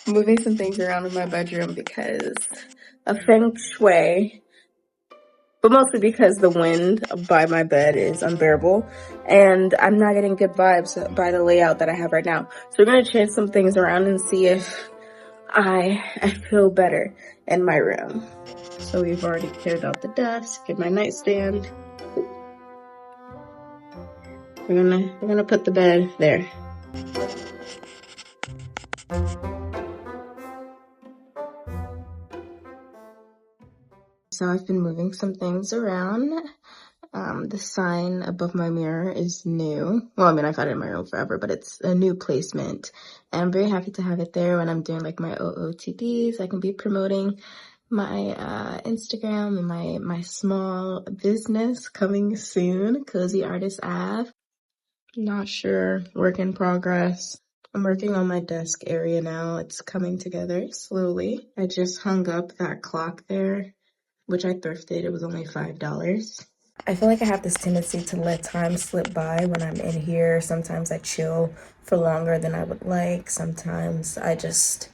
moving some things around in my bedroom because of feng shui, but mostly because the wind by my bed is unbearable and I'm not getting good vibes by the layout that I have right now. So we're gonna change some things around and see if I feel better in my room. So we've already cleared out the desk and my nightstand. We're gonna put the bed there. So I've been moving some things around. The sign above my mirror is new. Well, I mean, I've had it in my room forever, but it's a new placement. And I'm very happy to have it there when I'm doing like my OOTDs. I can be promoting my Instagram and my small business coming soon, Cozy Artist Ave. Not sure, work in progress. I'm working on my desk area now. It's coming together slowly. I just hung up that clock there, which I thrifted. It was only $5. I feel like I have this tendency to let time slip by when I'm in here. Sometimes I chill for longer than I would like. Sometimes I just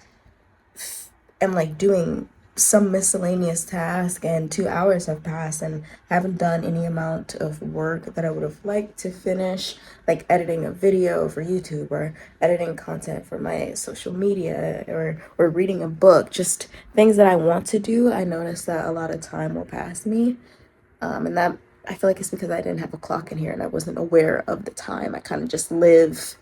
am like doing some miscellaneous task and 2 hours have passed and I haven't done any amount of work that I would have liked to finish, like editing a video for YouTube or editing content for my social media or reading a book, just things that I want to do. I noticed that a lot of time will pass me, and that I feel like it's because I didn't have a clock in here and I wasn't aware of the time. I kind of just live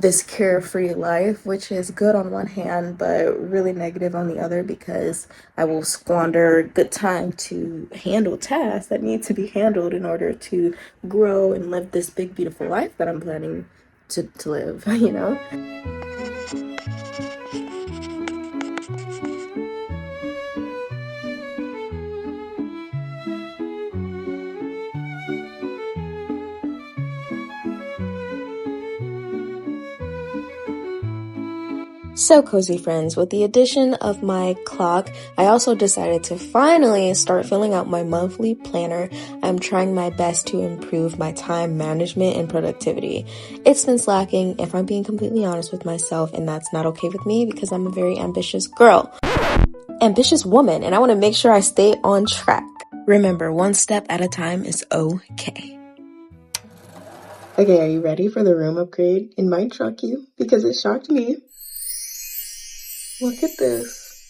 this carefree life, which is good on one hand, but really negative on the other because I will squander good time to handle tasks that need to be handled in order to grow and live this big, beautiful life that I'm planning to live, you know? So cozy friends, with the addition of my clock, I also decided to finally start filling out my monthly planner. I'm trying my best to improve my time management and productivity. It's been slacking, if I'm being completely honest with myself, and that's not okay with me because I'm a very ambitious girl. Ambitious woman, and I want to make sure I stay on track. Remember, one step at a time is okay. Okay, are you ready for the room upgrade? It might shock you because it shocked me. Look at this.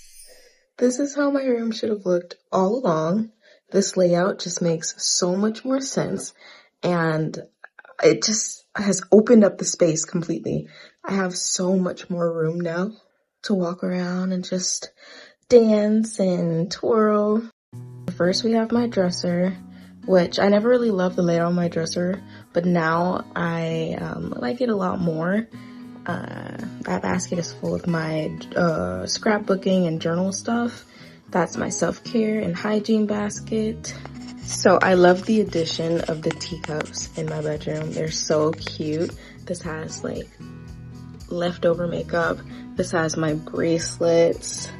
This is how my room should have looked all along. This layout just makes so much more sense and it just has opened up the space completely. I have so much more room now to walk around and just dance and twirl. First we have my dresser, which I never really loved the layout on my dresser, but now I like it a lot more. That basket is full of my scrapbooking and journal stuff. That's my self-care and hygiene basket. So I love the addition of the teacups in my bedroom. They're so cute. This has like leftover makeup. This has my bracelets.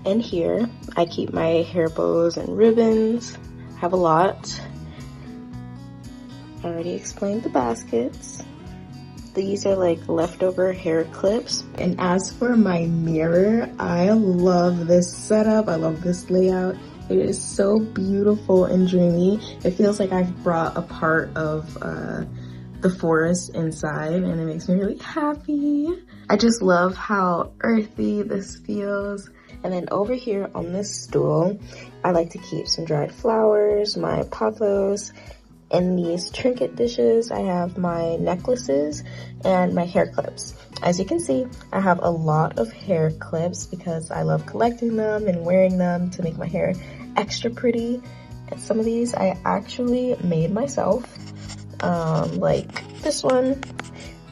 And here I keep my hair bows and ribbons. I have a lot. I already explained the baskets. These are like leftover hair clips. And as for my mirror, I love this setup. I love this layout. It is so beautiful and dreamy. It feels like I've brought a part of the forest inside and it makes me really happy. I just love how earthy this feels. And then over here on this stool, I like to keep some dried flowers, my pothos. In these trinket dishes, I have my necklaces and my hair clips. As you can see, I have a lot of hair clips because I love collecting them and wearing them to make my hair extra pretty. And some of these I actually made myself, like this one,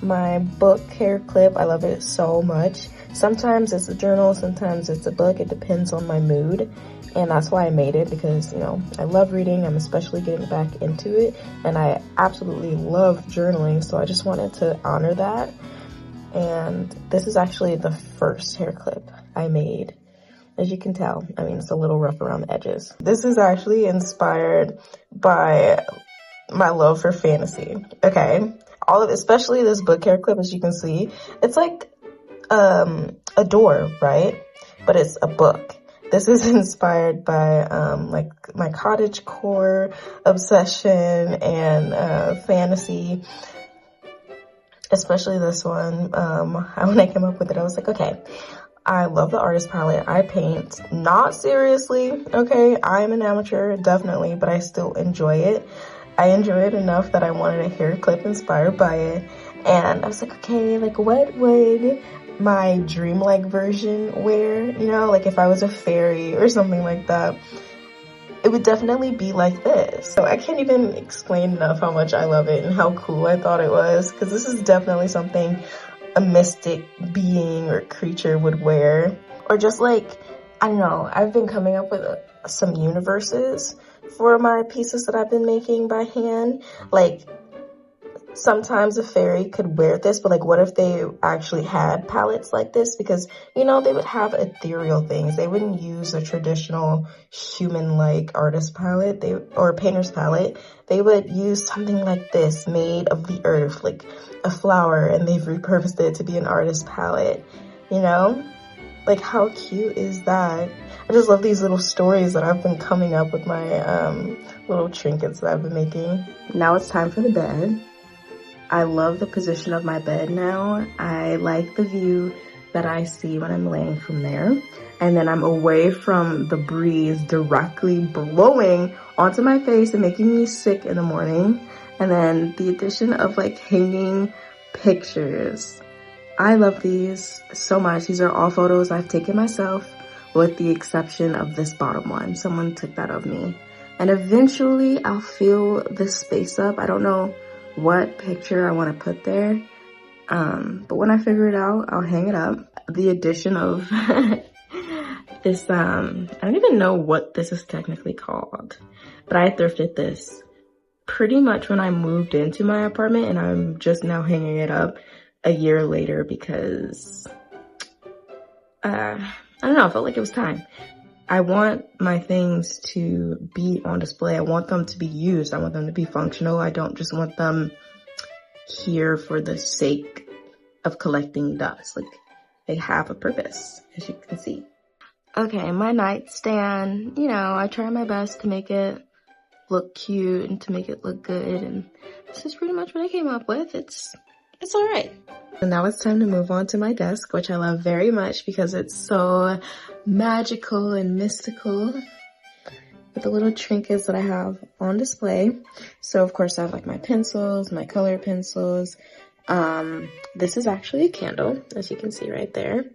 my book hair clip. I love it so much. Sometimes it's a journal, sometimes it's a book. It depends on my mood. And that's why I made it because, you know, I love reading. I'm especially getting back into it. And I absolutely love journaling. So I just wanted to honor that. And this is actually the first hair clip I made. As you can tell, I mean, it's a little rough around the edges. This is actually inspired by my love for fantasy. Okay. Especially this book hair clip, as you can see. It's like, a door, right? But it's a book. This is inspired by like my cottagecore obsession and fantasy, especially this one. When I came up with it, I was like, okay, I love the artist palette. I paint, not seriously, okay? I'm an amateur, definitely, but I still enjoy it. I enjoy it enough that I wanted a hair clip inspired by it. And I was like, okay, like what would my dreamlike version wear? You know, like if I was a fairy or something like that, it would definitely be like this. So I can't even explain enough how much I love it and how cool I thought it was, because this is definitely something a mystic being or creature would wear. Or just like, I don't know, I've been coming up with some universes for my pieces that I've been making by hand. Like, sometimes a fairy could wear this, but like what if they actually had palettes like this? Because, you know, they would have ethereal things. They wouldn't use a traditional human-like artist palette or painter's palette. They would use something like this, made of the earth, like a flower, and they've repurposed it to be an artist palette, you know? Like, how cute is that? I just love these little stories that I've been coming up with my little trinkets that I've been making. Now it's time for the bed. I love the position of my bed now. I like the view that I see when I'm laying from there. And then I'm away from the breeze directly blowing onto my face and making me sick in the morning. And then the addition of like hanging pictures. I love these so much. These are all photos I've taken myself, with the exception of this bottom one. Someone took that of me. And eventually I'll fill this space up. I don't know what picture I want to put there, but when I figure it out, I'll hang it up. The addition of this, I don't even know what this is technically called, but I thrifted this pretty much when I moved into my apartment, and I'm just now hanging it up a year later because I don't know, I felt like it was time. I want my things to be on display. I want them to be used. I want them to be functional. I don't just want them here for the sake of collecting dust. Like, they have a purpose, as you can see. Okay, my nightstand, you know, I try my best to make it look cute and to make it look good. And this is pretty much what I came up with. It's all right. And now it's time to move on to my desk, which I love very much because it's so magical and mystical with the little trinkets that I have on display. So of course I have like my pencils, my color pencils. This is actually a candle, as you can see right there.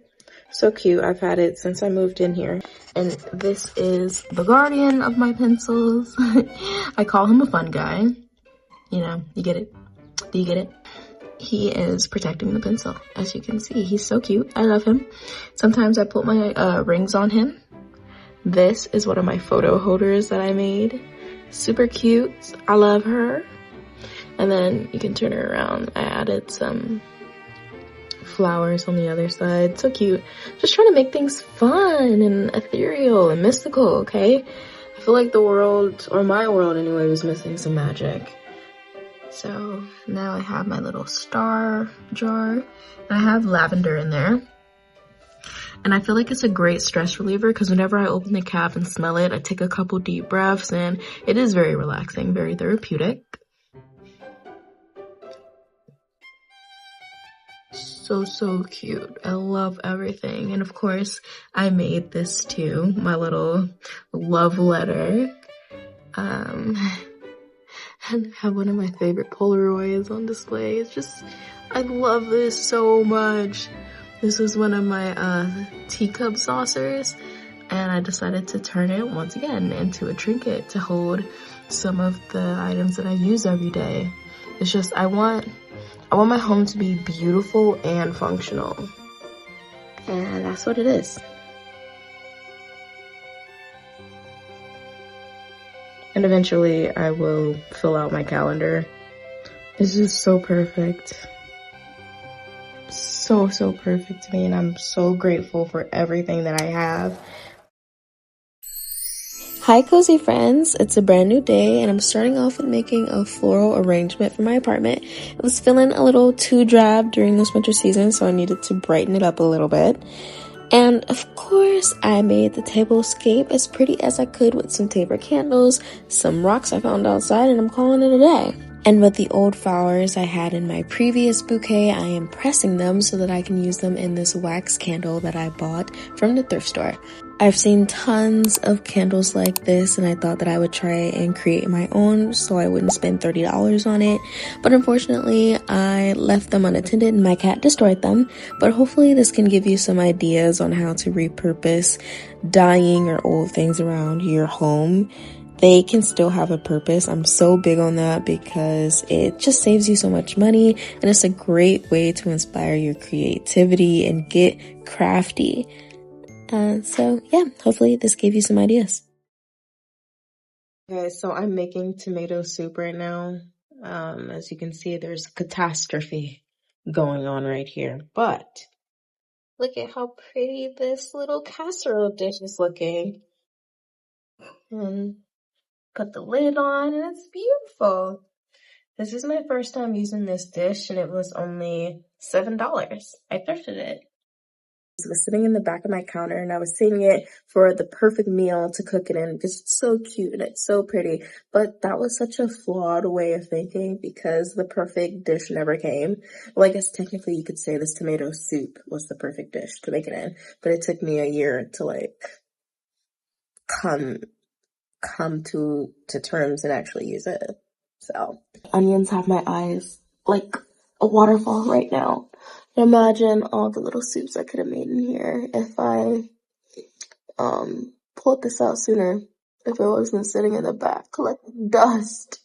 So cute. I've had it since I moved in here. And this is the guardian of my pencils. I call him a fun guy. You know, you get it? Do you get it? He is protecting the pencil, as you can see. He's so cute. I love him. Sometimes I put my rings on him. This is one of my photo holders that I made. Super cute. I love her. And then you can turn her around. I added some flowers on the other side. So cute. Just trying to make things fun and ethereal and mystical, okay? I feel like the world, or my world anyway, was missing some magic. So now I have my little star jar, and I have lavender in there. And I feel like it's a great stress reliever because whenever I open the cap and smell it, I take a couple deep breaths, and it is very relaxing, very therapeutic. So cute. I love everything. And of course, I made this too, my little love letter. And have one of my favorite Polaroids on display. It's just, I love this so much. This was one of my teacup saucers, and I decided to turn it once again into a trinket to hold some of the items that I use every day. It's just, I want my home to be beautiful and functional, and that's what it is. And eventually I will fill out my calendar. It's just so perfect. So perfect to me, and I'm so grateful for everything that I have. Hi cozy friends, it's a brand new day and I'm starting off with making a floral arrangement for my apartment. It was feeling a little too drab during this winter season, so I needed to brighten it up a little bit. And of course, I made the tablescape as pretty as I could with some taper candles, some rocks I found outside, and I'm calling it a day. And with the old flowers I had in my previous bouquet, I am pressing them so that I can use them in this wax candle that I bought from the thrift store. I've seen tons of candles like this and I thought that I would try and create my own so I wouldn't spend $30 on it. But unfortunately, I left them unattended and my cat destroyed them. But hopefully this can give you some ideas on how to repurpose dying or old things around your home. They can still have a purpose. I'm so big on that because it just saves you so much money and it's a great way to inspire your creativity and get crafty. So yeah, hopefully this gave you some ideas. Okay, so I'm making tomato soup right now. As you can see, there's a catastrophe going on right here, but look at how pretty this little casserole dish is looking. And put the lid on and it's beautiful. This is my first time using this dish and it was only $7. I thrifted it. It was sitting in the back of my counter and I was saving it for the perfect meal to cook it in because it's so cute and it's so pretty. But that was such a flawed way of thinking because the perfect dish never came. Well, I guess technically you could say this tomato soup was the perfect dish to make it in, but it took me a year to like come to terms and actually use it. So onions have my eyes like a waterfall right now. Imagine all the little soups I could have made in here if I pulled this out sooner, if it wasn't sitting in the back collecting dust.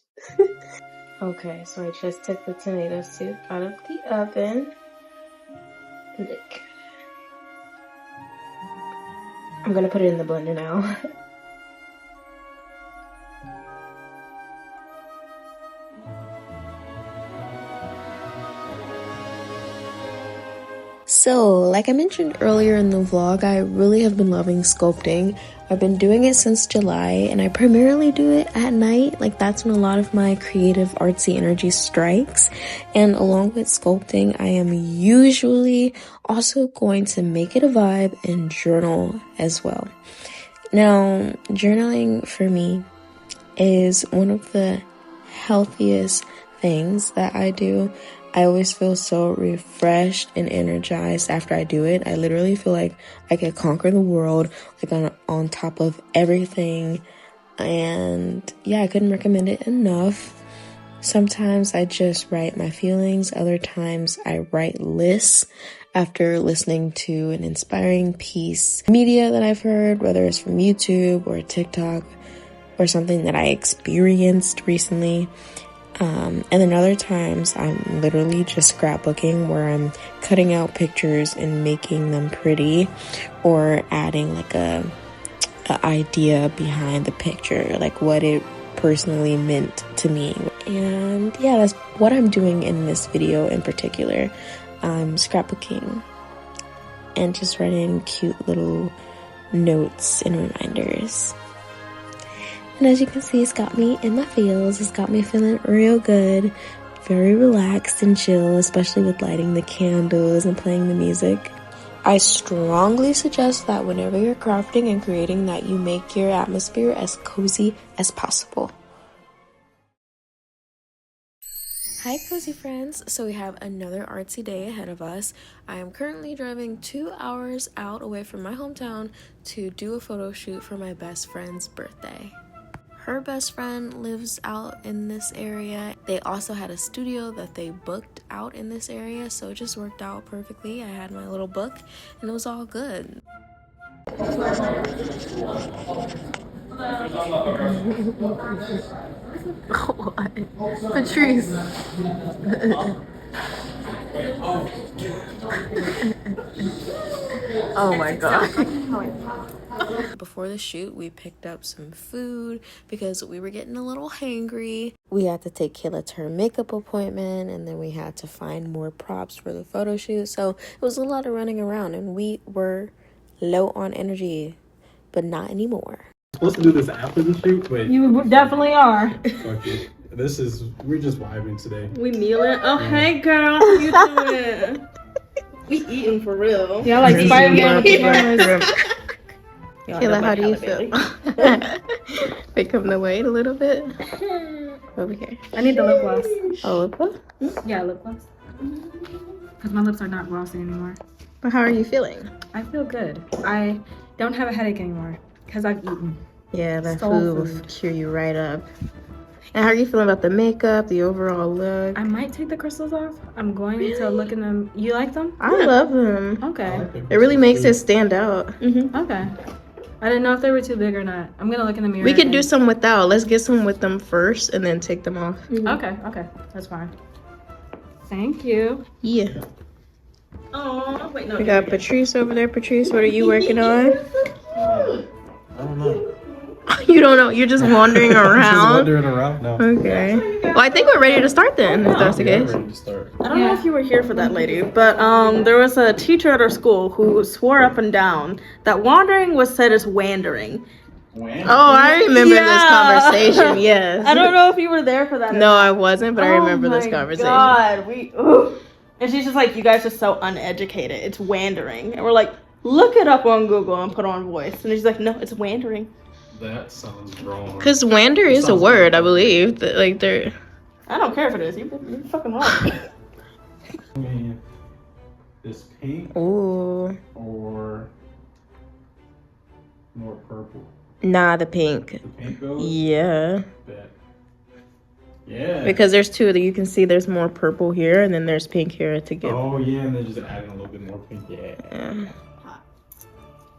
Okay, so I just took the tomato soup out of the oven. Look. I'm gonna put it in the blender now. So, like I mentioned earlier in the vlog, I really have been loving sculpting. I've been doing it since July, and I primarily do it at night. Like, that's when a lot of my creative, artsy energy strikes. And along with sculpting, I am usually also going to make it a vibe and journal as well. Now, journaling for me is one of the healthiest things that I do. I always feel so refreshed and energized after I do it. I literally feel like I could conquer the world, like on top of everything. And yeah, I couldn't recommend it enough. Sometimes I just write my feelings. Other times I write lists after listening to an inspiring piece media that I've heard, whether it's from YouTube or TikTok or something that I experienced recently. And then other times I'm literally just scrapbooking where I'm cutting out pictures and making them pretty or adding like a idea behind the picture, like what it personally meant to me. And yeah, that's what I'm doing in this video in particular. I'm scrapbooking and just writing cute little notes and reminders. And as you can see, it's got me in my feels. It's got me feeling real good, very relaxed and chill, especially with lighting the candles and playing the music. I strongly suggest that whenever you're crafting and creating that you make your atmosphere as cozy as possible. Hi cozy friends, so we have another artsy day ahead of us. I am currently driving 2 hours out away from my hometown to do a photo shoot for my best friend's birthday. Her best friend lives out in this area. They also had a studio that they booked out in this area, so it just worked out perfectly. I had my little book and it was all good. What? Patrice. Oh my god. Before the shoot, we picked up some food because we were getting a little hangry. We had to take Kayla to her makeup appointment, and then we had to find more props for the photo shoot. So it was a lot of running around, and we were low on energy, but not anymore. supposed to do this after the shoot, but You definitely are. fuck it. We're just vibing today. We kneeling. Oh, hey girl, how you doing? We eating for real. Yeah, like Spider-Man with the cameras. Kayla, how do you feel? Pick the weight a little bit. Over here. I need the lip gloss. Oh, lip gloss? Yeah, lip gloss. Because my lips are not glossy anymore. But how are you feeling? I feel good. I don't have a headache anymore because I've eaten. Yeah, that Soul food will food. cheer you right up. And how are you feeling about the makeup, the overall look? I might take the crystals off. I'm going to look in them. You like them? I love them. Okay. It really makes it stand out. Okay. I didn't know if they were too big or not. I'm going to look in the mirror. We can do some without. Let's get some with them first and then take them off. Okay. That's fine. Thank you. Yeah. Oh, wait, no. We got Patrice over there. Patrice, what are you working on? I don't know. You don't know. You're just wandering Just around. wandering around now. Okay. Well, I think we're ready to start then, if that's the Yeah, case. ready to start. I don't know if you were here for that, lady, but there was a teacher at our school who swore up and down that wandering was said as wandering. Oh, I remember this conversation. Yes. I don't know if you were there for that. No, I wasn't, but I remember this conversation. God, and she's just like, you guys are so uneducated. It's wandering, and we're like, look it up on Google and put on voice, and she's like, no, it's wandering. That sounds wrong. Because wander is a word, I believe. Like they're. I don't care if it is. You're fucking wrong. I mean, this pink Ooh. or more purple. Nah, the pink. The pink goes. Yeah. Bet. Yeah. Because there's two that you can see. There's more purple here, and then there's pink here to give. Oh yeah, and then just adding a little bit more pink. Yeah.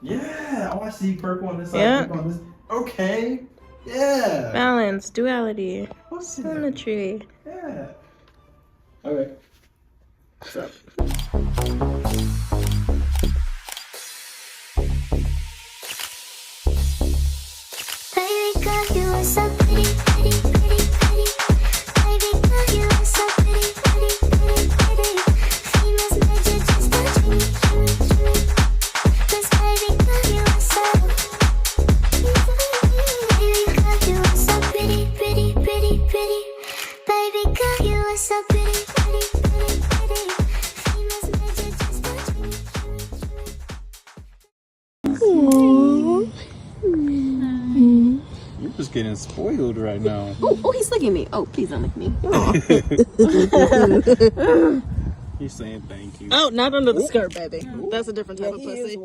Yeah. Oh, I see purple on this side. Yeah. Purple on this. Okay. Yeah. Balance, duality, symmetry. Yeah. Okay. What's up? Baby girl, you are so pretty, pretty, pretty, pretty. Baby girl, you are so pretty, pretty, pretty, pretty. Famous major just touch me, shimmy, shimmy. 'Cause baby girl, you are so. Baby girl, you are so pretty, pretty, pretty, pretty. Baby girl, you are so pretty, pretty, pretty, pretty. Famous major just touch me, shimmy, shimmy. You're just getting spoiled right now. Oh, he's licking me. Oh, please don't lick me. He's saying thank you. Oh, not under the skirt, baby. That's a different type of pussy.